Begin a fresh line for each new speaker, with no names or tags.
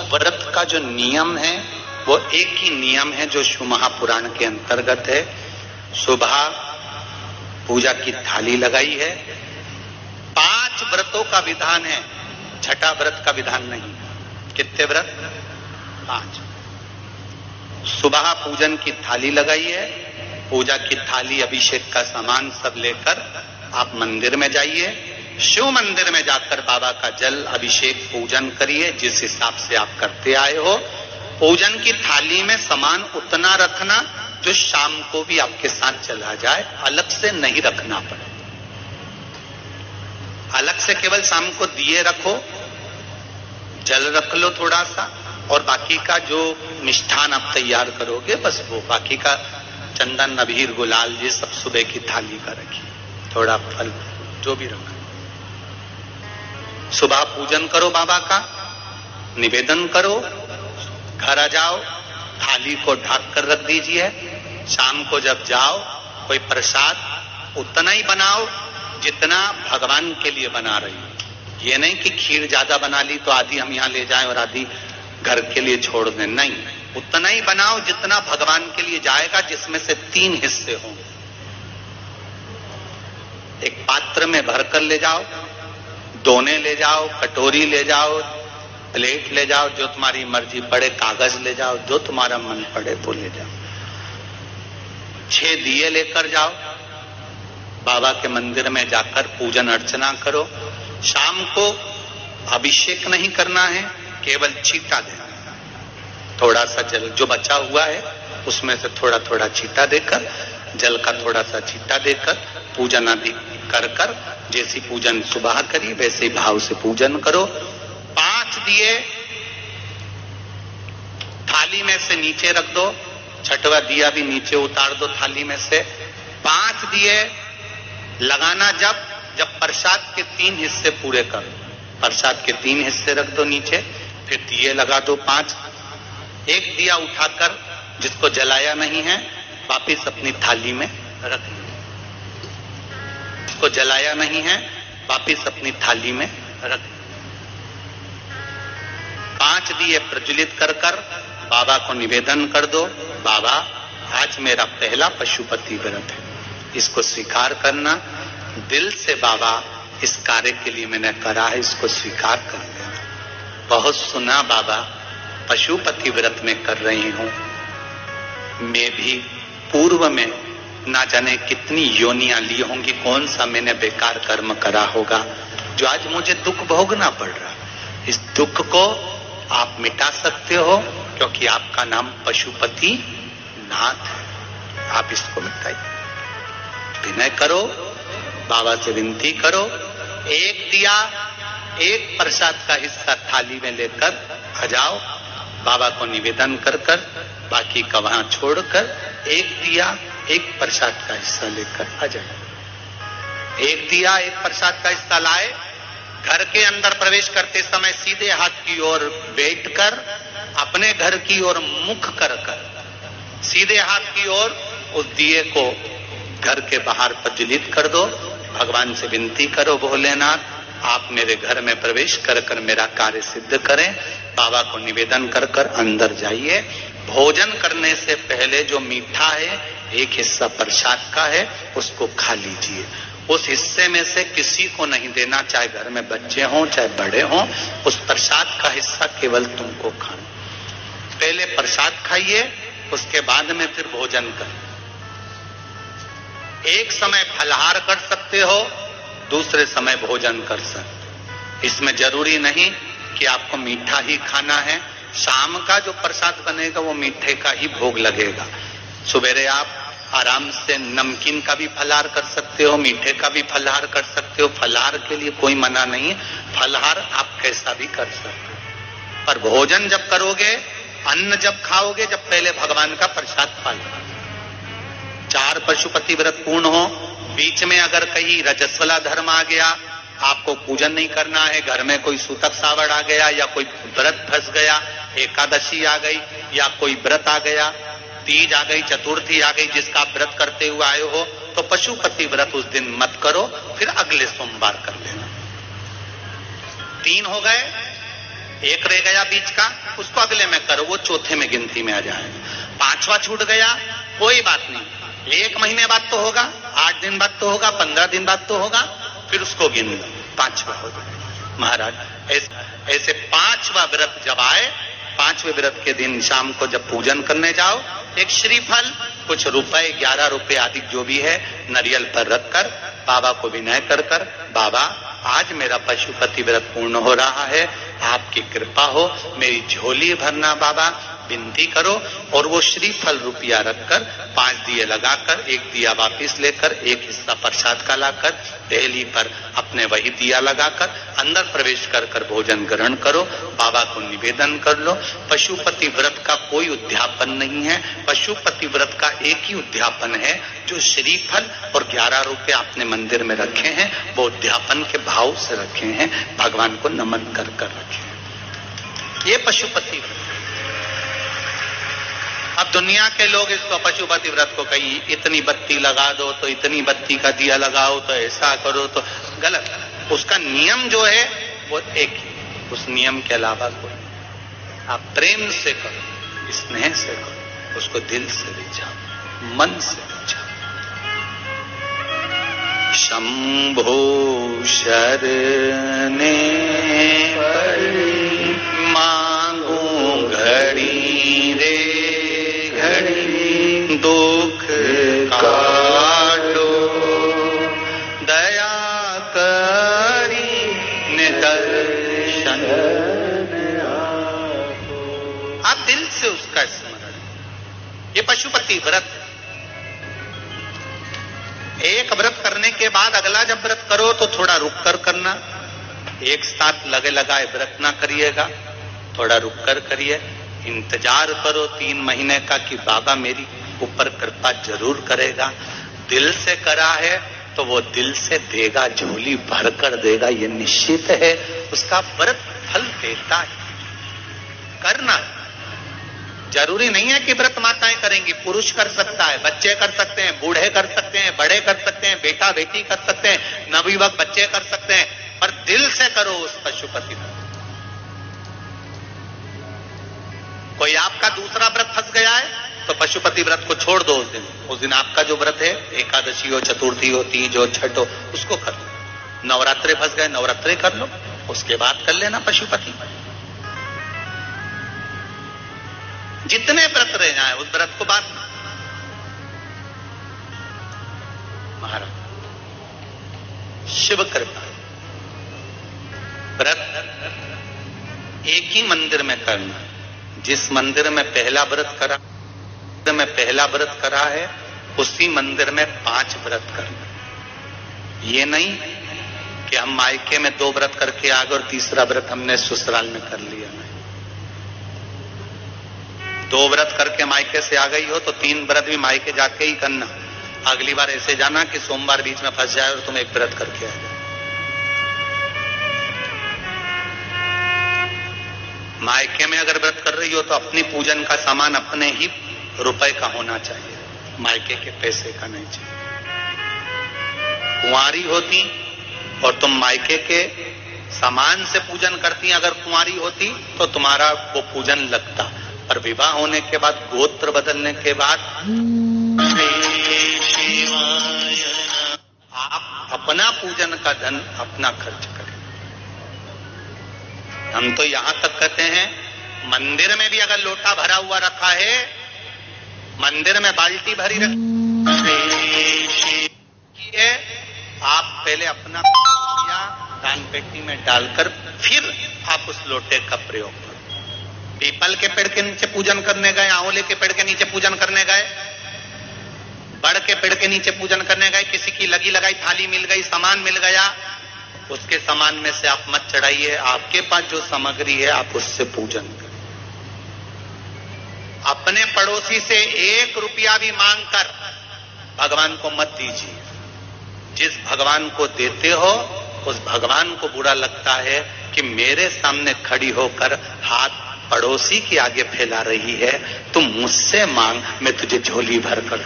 व्रत का जो नियम है वो एक ही नियम है जो शिव महापुराण के अंतर्गत है। सुबह पूजा की थाली लगाई है। 5 व्रतों का विधान है, छठा व्रत का विधान नहीं। कितने व्रत? 5। सुबह पूजन की थाली लगाई है। पूजा की थाली, अभिषेक का सामान सब लेकर आप मंदिर में जाइए। शिव मंदिर में जाकर बाबा का जल अभिषेक पूजन करिए जिस हिसाब से आप करते आए हो। पूजन की थाली में सामान उतना रखना जो शाम को भी आपके साथ चला जाए, अलग से नहीं रखना पड़े। अलग से केवल शाम को दिए रखो, जल रख लो थोड़ा सा, और बाकी का जो मिष्ठान आप तैयार करोगे बस वो, बाकी का चंदन अबीर गुलाल ये सब सुबह की थाली का रखिए, थोड़ा फल जो भी रखा। सुबह पूजन करो बाबा का, निवेदन करो, घर आ जाओ, थाली को ढक कर रख दीजिए। शाम को जब जाओ कोई प्रसाद उतना ही बनाओ जितना भगवान के लिए बना रही हो। ये नहीं कि खीर ज्यादा बना ली तो आधी हम यहाँ ले जाएं और आधी घर के लिए छोड़ दें, नहीं, उतना ही बनाओ जितना भगवान के लिए जाएगा, जिसमें से 3 हिस्से हों। एक पात्र में भरकर ले जाओ, दोने ले जाओ, कटोरी ले जाओ, प्लेट ले जाओ, जो तुम्हारी मर्जी पड़े, कागज ले जाओ, जो तुम्हारा मन पड़े वो ले जाओ। 6 दिए लेकर जाओ, बाबा के मंदिर में जाकर पूजन अर्चना करो। शाम को अभिषेक नहीं करना है, केवल छींटा देना है। थोड़ा सा जल जो बचा हुआ है उसमें से थोड़ा थोड़ा छींटा देकर, जल का थोड़ा सा छींटा देकर पूजन आदि कर कर, जैसी पूजन सुबह करी वैसे ही भाव से पूजन करो। 5 दिए थाली में से नीचे रख दो, 6वां दिया भी नीचे उतार दो थाली में से। 5 दिए लगाना जब प्रसाद के 3 हिस्से पूरे करो। प्रसाद के 3 हिस्से रख दो नीचे, फिर दिए लगा दो 5। एक दिया उठाकर जिसको जलाया नहीं है वापिस अपनी थाली में रख दो। जिसको जलाया नहीं है वापिस अपनी थाली में रख दो। 5 दिए प्रज्वलित कर कर बाबा को निवेदन कर दो, बाबा आज मेरा पहला पशुपति व्रत है, इसको स्वीकार करना। दिल से बाबा इस कार्य के लिए मैंने करा है, इसको स्वीकार कर लेना। बहुत सुना बाबा पशुपति व्रत में कर रही हूं, मैं भी पूर्व में ना जाने कितनी योनियां ली होंगी, कौन सा मैंने बेकार कर्म करा होगा जो आज मुझे दुख भोगना पड़ रहा। इस दुख को आप मिटा सकते हो क्योंकि आपका नाम पशुपति नाथ है। आप इसको मिटाइए, विनय करो, बाबा से विनती करो। एक दिया, एक प्रसाद का हिस्सा थाली में लेकर आ जाओ, बाबा को निवेदन कर कर, बाकी का वहां छोड़कर एक दिया, एक प्रसाद का हिस्सा लेकर आ जाए। एक दिया, एक प्रसाद का हिस्सा लाए, घर के अंदर प्रवेश करते समय सीधे हाथ की ओर बैठकर अपने घर की ओर मुख कर कर सीधे हाथ की ओर उस दिए को घर के बाहर प्रज्वलित कर दो। भगवान से विनती करो, भोलेनाथ आप मेरे घर में प्रवेश कर कर मेरा कार्य सिद्ध करें। बाबा को निवेदन कर कर अंदर जाइए। भोजन करने से पहले जो मीठा है, एक हिस्सा प्रसाद का है, उसको खा लीजिए। उस हिस्से में से किसी को नहीं देना, चाहे घर में बच्चे हों चाहे बड़े हों। उस प्रसाद का हिस्सा केवल तुमको खाना। पहले प्रसाद खाइए, उसके बाद में फिर भोजन कर। एक समय फलाहार कर सकते हो, दूसरे समय भोजन कर सकते। इसमें जरूरी नहीं कि आपको मीठा ही खाना है। शाम का जो प्रसाद बनेगा वो मीठे का ही भोग लगेगा। सुबेरे आप आराम से नमकीन का भी फलाहार कर सकते हो, मीठे का भी फलाहार कर सकते हो। फलाहार के लिए कोई मना नहीं है, फलाहार आप कैसा भी कर सकते हो। पर भोजन जब करोगे, अन्न जब खाओगे, जब पहले भगवान का प्रसाद खा लो। 4 पशुपति व्रत पूर्ण हो, बीच में अगर कहीं रजस्वला धर्म आ गया, आपको पूजन नहीं करना है, घर में कोई सूतक सावड़ आ गया या कोई व्रत फंस गया, एकादशी आ गई या कोई व्रत आ गया, तीज आ गई, चतुर्थी आ गई, जिसका आप व्रत करते हुए आए हो, तो पशुपति व्रत उस दिन मत करो, फिर अगले सोमवार कर लेना। 3 हो गए। एक रह गया बीच का, उसको अगले में करो, वो चौथे में गिनती में आ जाएगा। 5वां छूट गया, कोई बात नहीं, 1 महीने बाद तो होगा, 8 दिन बाद तो होगा, 15 दिन बाद तो होगा, फिर उसको गिन लो, 5वां हो जाएगा। महाराज ऐसे 5वां व्रत जब आए, 5वें व्रत के दिन शाम को जब पूजन करने जाओ, एक श्रीफल, कुछ रुपए, 11 रुपए आदि जो भी है, नारियल पर रखकर बाबा को विनय कर कर, बाबा आज मेरा पशुपति व्रत पूर्ण हो रहा है, आपकी कृपा हो, मेरी झोली भरना बाबा, विनती करो। और वो श्रीफल रुपया रखकर 5 दिए लगाकर, 1 दिया वापिस लेकर, 1 हिस्सा प्रसाद का लाकर देहली पर अपने वही दिया लगाकर अंदर प्रवेश कर कर भोजन ग्रहण करो, बाबा को निवेदन कर लो। पशुपति व्रत का कोई उद्यापन नहीं है, पशुपति व्रत का एक ही उद्यापन है, जो श्रीफल और 11 रुपए आपने मंदिर में रखे हैं, वो उद्यापन के भाव से रखे हैं, भगवान को नमन कर कर रखे हैं। ये पशुपति व्रत। अब दुनिया के लोग इसको पशुपति व्रत को कहीं इतनी बत्ती लगा दो, तो इतनी बत्ती का दिया लगाओ, तो ऐसा करो, तो गलत। उसका नियम जो है वो एक ही, उस नियम के अलावा कोई। आप प्रेम से करो, स्नेह से करो, उसको दिल से रिझाओ, मन से रिझाओ। शंभो शरणे पड़ी मांगू घड़ी रे घड़ी, दुख काटो दया करी निदर्शन। आप दिल से उसका स्मरण, ये पशुपति व्रत। एक व्रत करने के बाद अगला जब व्रत करो तो थोड़ा रुक कर करना, एक साथ लगे लगाए व्रत ना करिएगा, थोड़ा रुक कर करिए, इंतजार करो 3 महीने का कि बाबा मेरी ऊपर कृपा जरूर करेगा। दिल से करा है तो वो दिल से देगा, झोली भर कर देगा, ये निश्चित है, उसका व्रत फल देता है। करना जरूरी नहीं है कि व्रत माताएं करेंगी, पुरुष कर सकता है, बच्चे कर सकते हैं, बूढ़े कर सकते हैं, बड़े कर सकते हैं, बेटा बेटी कर सकते हैं, नवयुवक बच्चे कर सकते हैं, पर दिल से करो उस पशुपति व्रत। कोई आपका दूसरा व्रत फंस गया है तो पशुपति व्रत को छोड़ दो उस दिन आपका जो व्रत है, एकादशी हो, चतुर्थी हो, तीज हो, छठ हो, उसको कर लो। नवरात्रे फंस गए, नवरात्रे कर लो, उसके बाद कर लेना पशुपति। जितने व्रत रह जाए उस व्रत को बाद महाराज शिव कृपा। व्रत एक ही मंदिर में करना, जिस मंदिर में पहला व्रत करा है उसी मंदिर में 5 व्रत करना। ये नहीं कि हम मायके में 2 व्रत करके आ गए और तीसरा व्रत हमने ससुराल में कर लिया। नहीं, 2 व्रत करके मायके से आ गई हो तो 3 व्रत भी मायके जाके ही करना। अगली बार ऐसे जाना कि सोमवार बीच में फंस जाए और तुम 1 व्रत करके आ जाओ। मायके में अगर व्रत कर रही हो तो अपनी पूजन का सामान अपने ही रुपए का होना चाहिए, मायके के पैसे का नहीं चाहिए। कुंवारी होती और तुम मायके के सामान से पूजन करती, अगर कुंवारी होती तो तुम्हारा वो पूजन लगता, पर विवाह होने के बाद, गोत्र बदलने के बाद आप अपना पूजन का धन अपना खर्च करें। हम तो यहां तक कहते हैं मंदिर में भी अगर लोटा भरा हुआ रखा है, मंदिर में बाल्टी भरी रखी है, आप पहले अपना दान पेटी में डालकर फिर आप उस लोटे का प्रयोग करो। पीपल के पेड़ के नीचे पूजन करने गए, आंवले के पेड़ के नीचे पूजन करने गए, बड़ के पेड़ के नीचे पूजन करने गए, किसी की लगी लगाई थाली मिल गई, सामान मिल गया, उसके सामान में से आप मत चढ़ाइए। आपके पास जो सामग्री है आप उससे पूजन करें। अपने पड़ोसी से 1 रुपया भी मांगकर भगवान को मत दीजिए। जिस भगवान को देते हो उस भगवान को बुरा लगता है कि मेरे सामने खड़ी होकर हाथ पड़ोसी के आगे फैला रही है, तुम मुझसे मांग, मैं तुझे झोली भर कर